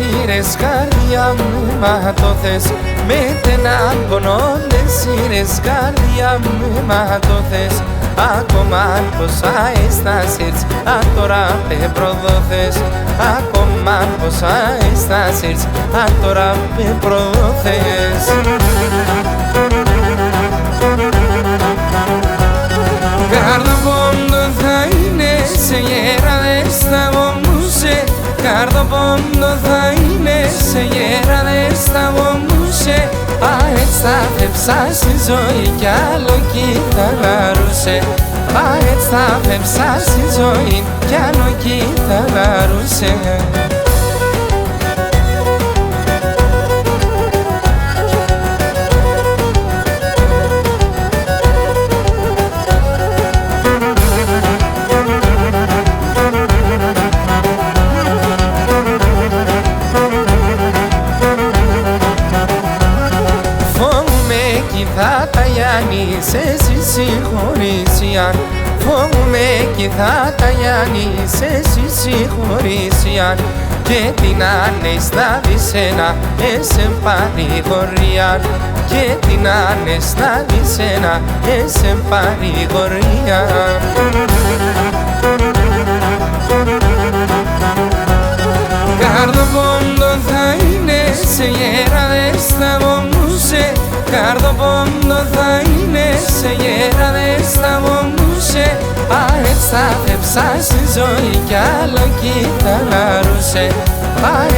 σύρες καρδιά μου, μα το θες. Με τένα πονώ δεν σύρες καρδιά μου, μα το θες. Ακόμα πόσα αισθάσεις, τώρα με προδόθες. Ακόμα πόσα αισθάσεις, τώρα με προδόθες. Καρδοπόντο θα είναι σε γέραδες θα βομούσε. Καρδοπόντο θα είναι σε γέραδες θα βομούσε. Έτσι θα φεύσα στη ζωή κι άλλο κι θα λαρούσε. Έτσι θα φεύσα στη ζωή κι άλλο κι θα λαρούσε. Θα τα γιάνεις εσύ συγχωρήσιαν. Φοβούμαι κι θα τα γιάνεις εσύ συγχωρήσιαν. Και την ανεστάβει σένα εσεν παρηγορίαν. Και την ανεστάβει σένα εσεν παρηγορίαν. Καρδοπόντο θα είναι σε γέραδες θα βομούσε. Καρδοπόντο θα είναι σε γέραδες θα βομούσε. Έτσι θα φεύσα στη ζωή κι άλλο κι θα λαρούσε.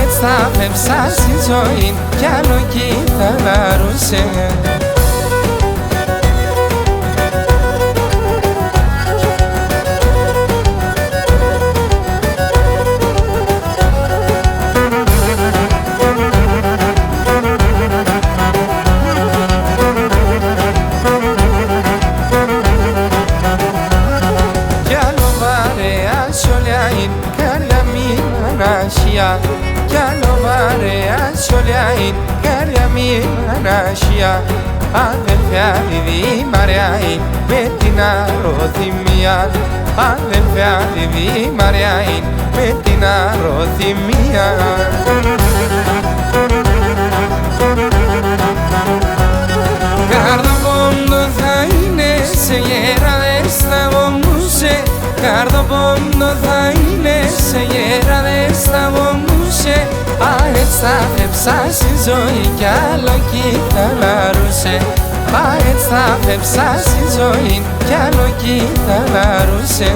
Έτσι θα φεύσα στη ζωή κι άλλο κι θα λαρούσε. Κι άλλο βαρέα σιωλιάιν καρδιά μη ανάσια. Αδελφιά διδί μαριάιν με την αρωθυμία. Αδελφιά διδί μαριάιν με την αρωθυμία. Καρδοπόντο θα είναι σε γέραδες θα βομούσε. Καρδοπόντο θα είναι σε γέραδες θα βομούσε. Έτσι θα φεύσα στη ζωή κι άλλο κι θα λαρούσε. Έτσι θα φεύσα στη ζωή κι άλλο κι θα λαρούσε.